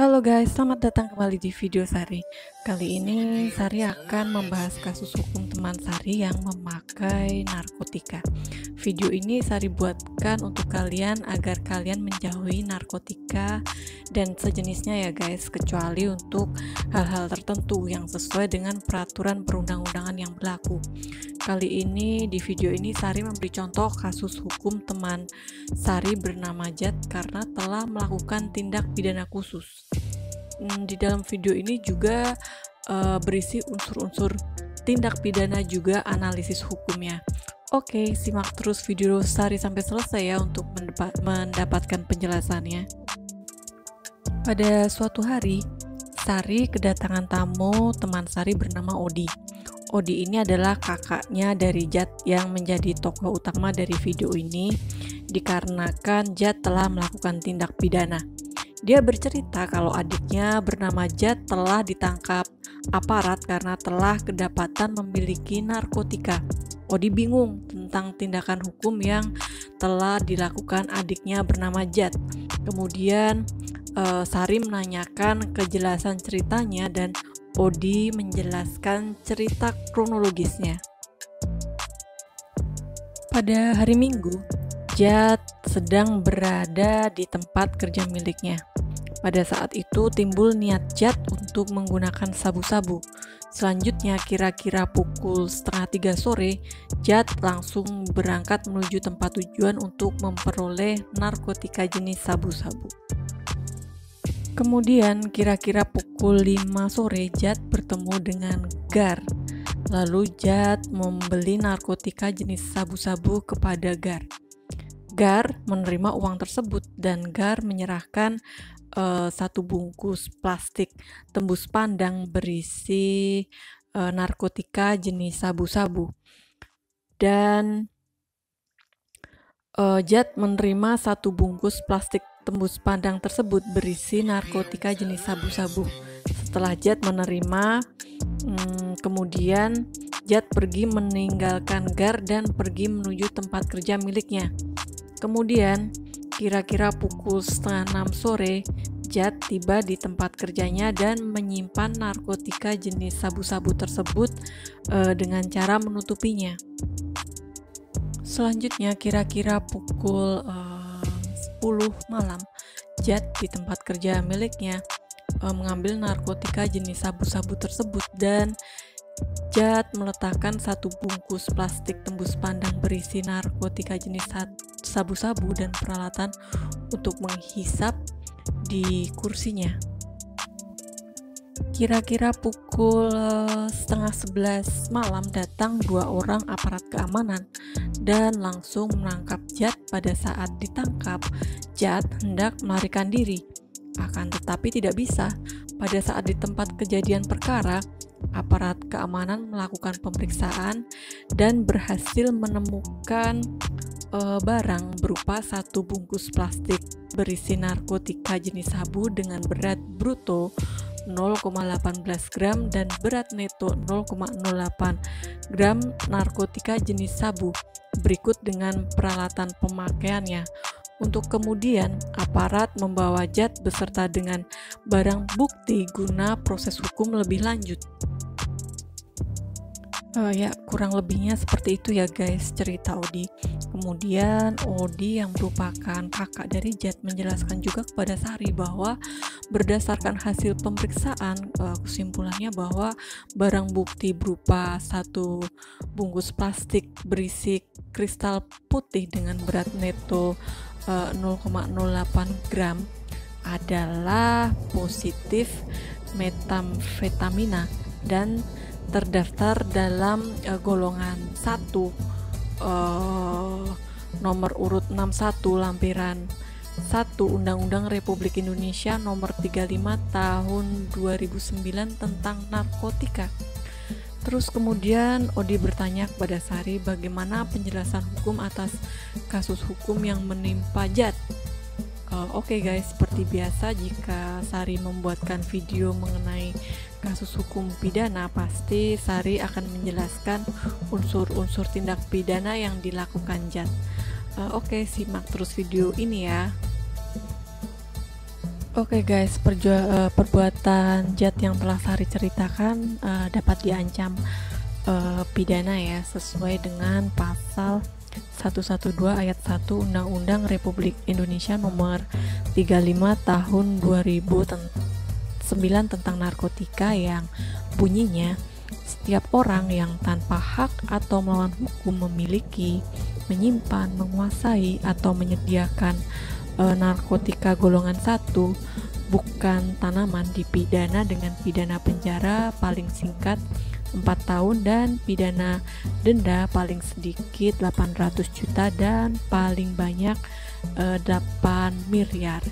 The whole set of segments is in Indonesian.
Halo guys, selamat datang kembali di video Sari. Kali ini Sari akan membahas kasus hukum teman Sari yang memakai narkotika. Video ini Sari buatkan untuk kalian agar kalian menjauhi narkotika dan sejenisnya ya guys, kecuali untuk hal-hal tertentu yang sesuai dengan peraturan perundang-undangan yang berlaku. Kali ini di video ini Sari memberi contoh kasus hukum teman Sari bernama Jad karena telah melakukan tindak pidana khusus. Di dalam video ini juga berisi unsur-unsur tindak pidana juga analisis hukumnya. Oke, simak terus video Sari sampai selesai ya untuk mendapatkan penjelasannya. Pada suatu hari, Sari kedatangan tamu teman Sari bernama Odi. Odi ini adalah kakaknya dari Jad yang menjadi tokoh utama dari video ini dikarenakan Jad telah melakukan tindak pidana. Dia bercerita kalau adiknya bernama Jad telah ditangkap aparat karena telah kedapatan memiliki narkotika. Odi bingung tentang tindakan hukum yang telah dilakukan adiknya bernama Jad. Kemudian Sari menanyakan kejelasan ceritanya dan Odi menjelaskan cerita kronologisnya. Pada hari Minggu, Jad sedang berada di tempat kerja miliknya. Pada saat itu timbul niat Jad untuk menggunakan sabu-sabu. Selanjutnya kira-kira pukul 2:30 sore, Jad langsung berangkat menuju tempat tujuan untuk memperoleh narkotika jenis sabu-sabu. Kemudian kira-kira pukul 5 sore, Jad bertemu dengan Gar. Lalu Jad membeli narkotika jenis sabu-sabu kepada Gar. Gar menerima uang tersebut dan Gar menyerahkan satu bungkus plastik tembus pandang berisi narkotika jenis sabu-sabu. Dan Jad menerima satu bungkus plastik tembus pandang tersebut berisi narkotika jenis sabu-sabu. Setelah Jad menerima, kemudian Jad pergi meninggalkan Gar dan pergi menuju tempat kerja miliknya. Kemudian kira-kira pukul 5:30 sore, Jad tiba di tempat kerjanya dan menyimpan narkotika jenis sabu-sabu tersebut dengan cara menutupinya. Selanjutnya kira-kira pukul 10 malam, Jad di tempat kerja miliknya mengambil narkotika jenis sabu-sabu tersebut dan Jad meletakkan satu bungkus plastik tembus pandang berisi narkotika jenis sabu-sabu dan peralatan untuk menghisap di kursinya. Kira-kira pukul 10:30 malam datang 2 orang aparat keamanan dan langsung menangkap Jad. Pada saat ditangkap, Jad hendak melarikan diri, akan tetapi tidak bisa. Pada saat di tempat kejadian perkara, aparat keamanan melakukan pemeriksaan dan berhasil menemukan barang berupa satu bungkus plastik berisi narkotika jenis sabu dengan berat bruto 0,18 gram dan berat neto 0,08 gram narkotika jenis sabu berikut dengan peralatan pemakaiannya. Untuk kemudian aparat membawa Jad beserta dengan barang bukti guna proses hukum lebih lanjut. Ya, kurang lebihnya seperti itu ya guys cerita Odi. Kemudian Odi yang merupakan kakak dari Jad menjelaskan juga kepada Sari bahwa berdasarkan hasil pemeriksaan, kesimpulannya bahwa barang bukti berupa satu bungkus plastik berisi kristal putih dengan berat neto 0,08 gram adalah positif metamfetamina dan terdaftar dalam golongan 1 nomor urut 61 lampiran 1 Undang-Undang Republik Indonesia nomor 35 tahun 2009 tentang narkotika. Terus kemudian Odi bertanya kepada Sari bagaimana penjelasan hukum atas kasus hukum yang menimpa Jad. Oke guys, seperti biasa jika Sari membuatkan video mengenai kasus hukum pidana, pasti Sari akan menjelaskan unsur-unsur tindak pidana yang dilakukan Jad. Oke, simak terus video ini ya. Oke guys, perbuatan Jad yang telah Sari ceritakan dapat diancam pidana ya, sesuai dengan pasal 112 ayat 1 Undang-Undang Republik Indonesia nomor 35 tahun 2009 tentang narkotika, yang bunyinya setiap orang yang tanpa hak atau melawan hukum memiliki, menyimpan, menguasai, atau menyediakan narkotika golongan 1 bukan tanaman dipidana dengan pidana penjara paling singkat 4 tahun dan pidana denda paling sedikit 800 juta dan paling banyak 8 miliar.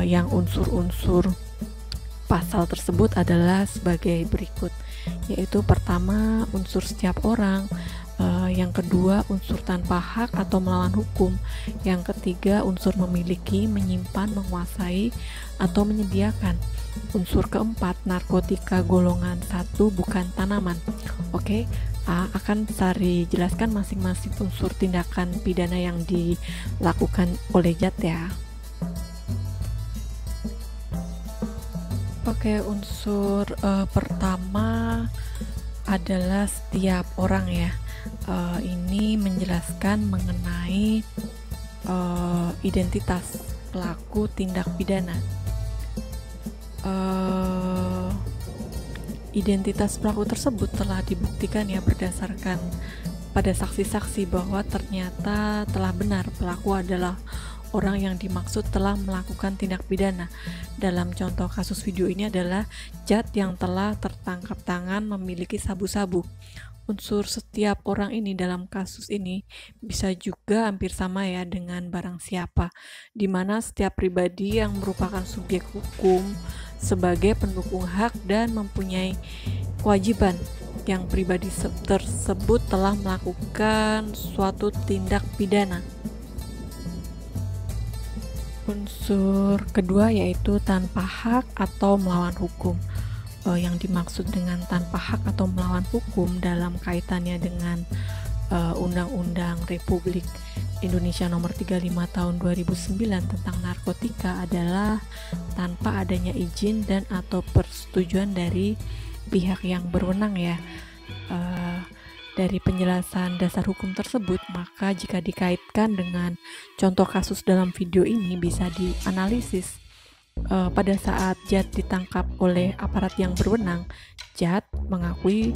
Yang unsur-unsur pasal tersebut adalah sebagai berikut, yaitu pertama, unsur setiap orang, yang kedua, unsur tanpa hak atau melawan hukum, yang ketiga, unsur memiliki, menyimpan, menguasai, atau menyediakan, unsur keempat, narkotika golongan 1 bukan tanaman. Oke, akan Sari jelaskan masing-masing unsur tindakan pidana yang dilakukan oleh Jad ya. Oke, unsur pertama adalah setiap orang ya. Ini menjelaskan mengenai identitas pelaku tindak pidana. Identitas pelaku tersebut telah dibuktikan ya berdasarkan pada saksi-saksi bahwa ternyata telah benar pelaku adalah orang yang dimaksud telah melakukan tindak pidana. Dalam contoh kasus video ini adalah Jad yang telah tertangkap tangan memiliki sabu-sabu. Unsur setiap orang ini dalam kasus ini bisa juga hampir sama ya dengan barang siapa, di mana setiap pribadi yang merupakan subjek hukum sebagai pendukung hak dan mempunyai kewajiban yang pribadi tersebut telah melakukan suatu tindak pidana. Unsur kedua yaitu tanpa hak atau melawan hukum. Yang dimaksud dengan tanpa hak atau melawan hukum dalam kaitannya dengan Undang-Undang Republik Indonesia nomor 35 tahun 2009 tentang narkotika adalah tanpa adanya izin dan atau persetujuan dari pihak yang berwenang ya. Dari penjelasan dasar hukum tersebut, maka jika dikaitkan dengan contoh kasus dalam video ini bisa dianalisis. Pada saat Jad ditangkap oleh aparat yang berwenang, Jad mengakui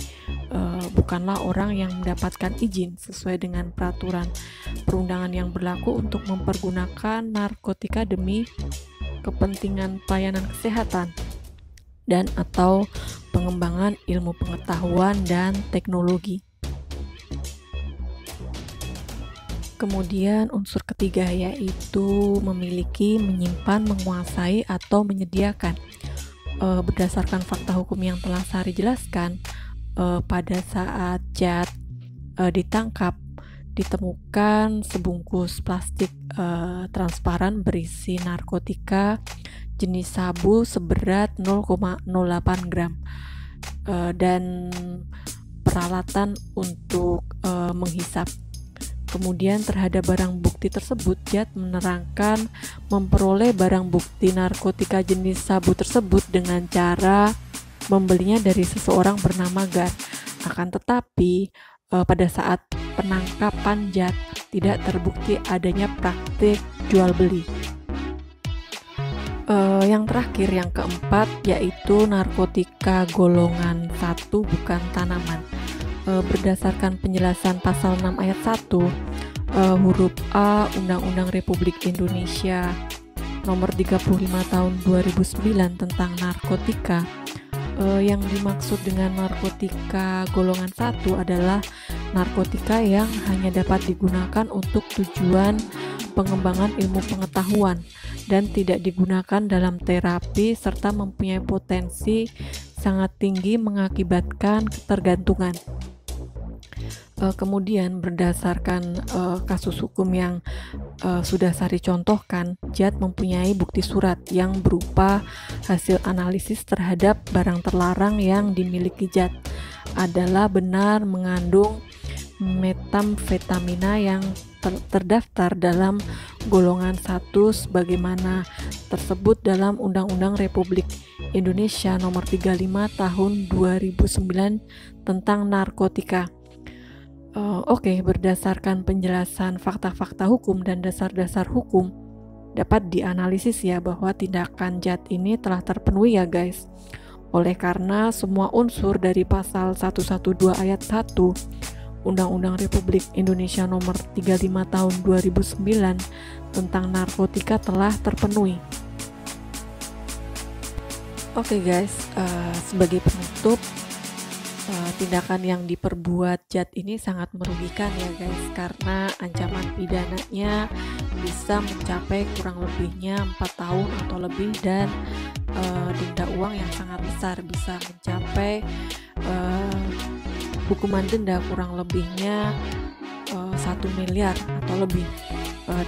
bukanlah orang yang mendapatkan izin sesuai dengan peraturan perundangan yang berlaku untuk mempergunakan narkotika demi kepentingan pelayanan kesehatan dan atau pengembangan ilmu pengetahuan dan teknologi. Kemudian unsur ketiga yaitu memiliki, menyimpan, menguasai, atau menyediakan. Berdasarkan fakta hukum yang telah Sari jelaskan, pada saat Jad ditangkap, ditemukan sebungkus plastik transparan berisi narkotika jenis sabu seberat 0,08 gram dan peralatan untuk menghisap. Kemudian terhadap barang bukti tersebut, Jad menerangkan memperoleh barang bukti narkotika jenis sabu tersebut dengan cara membelinya dari seseorang bernama Gar. Akan tetapi pada saat penangkapan Jad tidak terbukti adanya praktik jual beli. Yang terakhir, yang keempat, yaitu narkotika golongan 1 bukan tanaman. Berdasarkan penjelasan pasal 6 ayat 1 huruf A Undang-Undang Republik Indonesia nomor 35 tahun 2009 tentang narkotika, yang dimaksud dengan narkotika golongan 1 adalah narkotika yang hanya dapat digunakan untuk tujuan pengembangan ilmu pengetahuan dan tidak digunakan dalam terapi serta mempunyai potensi sangat tinggi mengakibatkan ketergantungan. Kemudian berdasarkan kasus hukum yang sudah Sari contohkan, Jad mempunyai bukti surat yang berupa hasil analisis terhadap barang terlarang yang dimiliki Jad adalah benar mengandung metamfetamina yang terdaftar dalam golongan 1 sebagaimana tersebut dalam Undang-Undang Republik Indonesia Nomor 35 Tahun 2009 tentang narkotika. Oke, berdasarkan penjelasan fakta-fakta hukum dan dasar-dasar hukum, dapat dianalisis ya bahwa tindakan jahat ini telah terpenuhi ya guys. Oleh karena semua unsur dari pasal 112 ayat 1 Undang-Undang Republik Indonesia Nomor 35 Tahun 2009 tentang narkotika telah terpenuhi. Oke guys, sebagai penutup, tindakan yang diperbuat jahat ini sangat merugikan ya guys, karena ancaman pidananya bisa mencapai kurang lebihnya 4 tahun atau lebih, dan denda uang yang sangat besar, bisa mencapai hukuman denda kurang lebihnya 1 miliar atau lebih.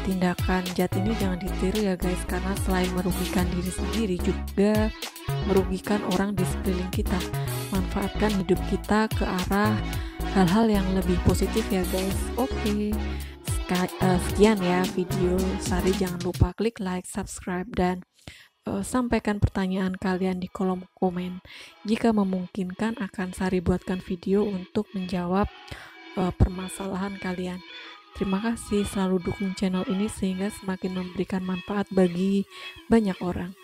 Tindakan jahat ini jangan ditiru ya guys, karena selain merugikan diri sendiri juga merugikan orang di sekeliling kita. Manfaatkan hidup kita ke arah hal-hal yang lebih positif ya guys. Oke, sekian ya video Sari. Jangan lupa klik like, subscribe, dan sampaikan pertanyaan kalian di kolom komen. Jika memungkinkan akan Sari buatkan video untuk menjawab permasalahan kalian. Terima kasih, selalu dukung channel ini sehingga semakin memberikan manfaat bagi banyak orang.